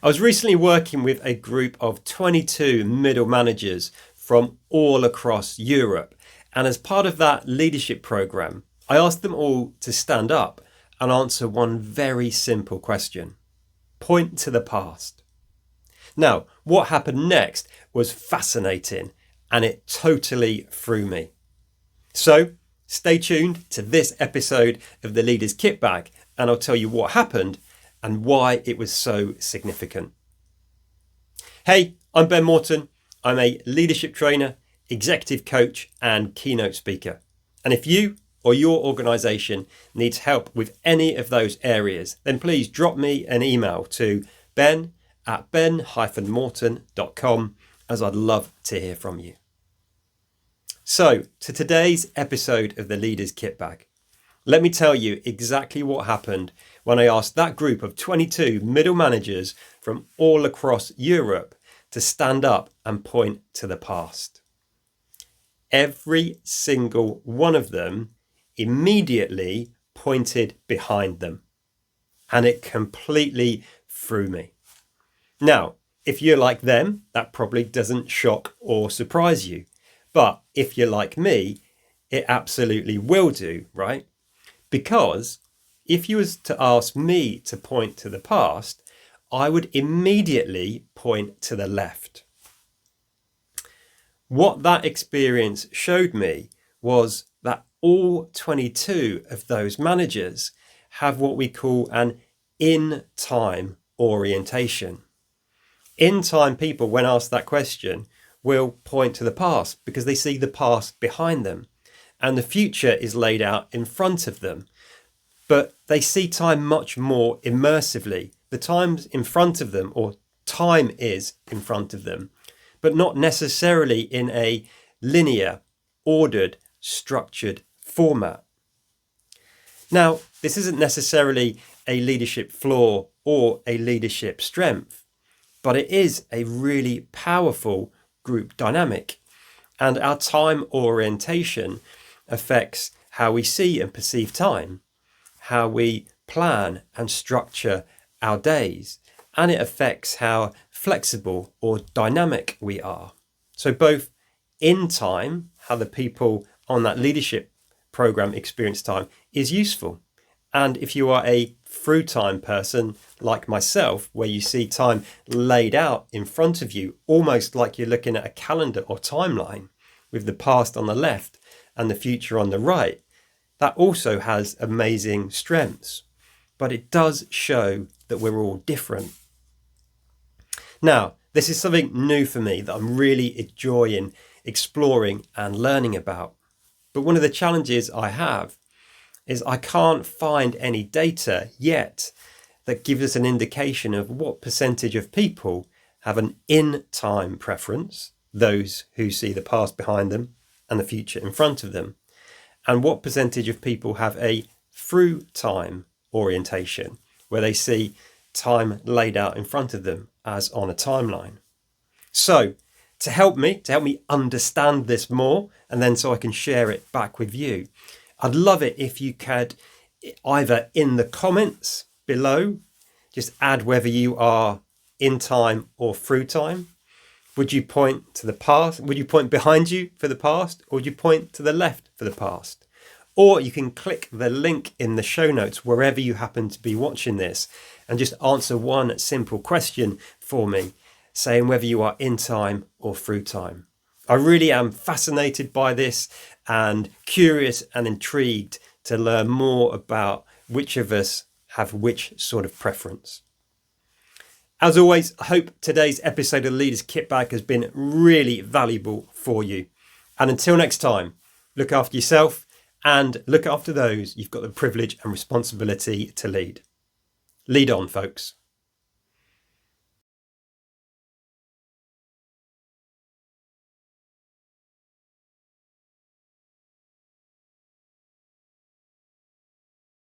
I was recently working with a group of 22 middle managers from all across Europe. And as part of that leadership program, I asked them all to stand up and answer one very simple question. Point to the past. Now, what happened next was fascinating and it totally threw me. So stay tuned to this episode of the Leader's Kitbag and I'll tell you what happened and why it was so significant. Hey, I'm Ben Morton. I'm a leadership trainer, executive coach and keynote speaker. And if you or your organisation needs help with any of those areas, then please drop me an email to ben@ben-morton.com as I'd love to hear from you. So to today's episode of the Leader's Kitbag. Let me tell you exactly what happened when I asked that group of 22 middle managers from all across Europe to stand up and point to the past. Every single one of them immediately pointed behind them, and it completely threw me. Now, if you're like them, that probably doesn't shock or surprise you. But if you're like me, it absolutely will do, right? Because if you was to ask me to point to the past, I would immediately point to the left. What that experience showed me was that all 22 of those managers have what we call an in-time orientation. In-time people, when asked that question, will point to the past because they see the past behind them and the future is laid out in front of them. But they see time much more immersively. The time's in front of them, or time is in front of them, but not necessarily in a linear, ordered, structured format. Now, this isn't necessarily a leadership flaw or a leadership strength, but it is a really powerful group dynamic. And our time orientation affects how we see and perceive time, how we plan and structure our days, and it affects how flexible or dynamic we are. So both in time, how the people on that leadership program experience time is useful. And if you are a through time person like myself, where you see time laid out in front of you, almost like you're looking at a calendar or timeline with the past on the left and the future on the right, that also has amazing strengths, but it does show that we're all different. Now, this is something new for me that I'm really enjoying exploring and learning about. But one of the challenges I have is I can't find any data yet that gives us an indication of what percentage of people have an in-time preference, those who see the past behind them and the future in front of them, and what percentage of people have a through time orientation, where they see time laid out in front of them as on a timeline. So to help me understand this more, and then so I can share it back with you, I'd love it if you could either in the comments below, just add whether you are in time or through time. Would you point to the past? Would you point behind you for the past? Or would you point to the left for the past? Or you can click the link in the show notes wherever you happen to be watching this and just answer one simple question for me, saying whether you are in time or through time. I really am fascinated by this and curious and intrigued to learn more about which of us have which sort of preference. As always, I hope today's episode of the Leader's Kitbag has been really valuable for you. And until next time, look after yourself and look after those you've got the privilege and responsibility to lead. Lead on, folks.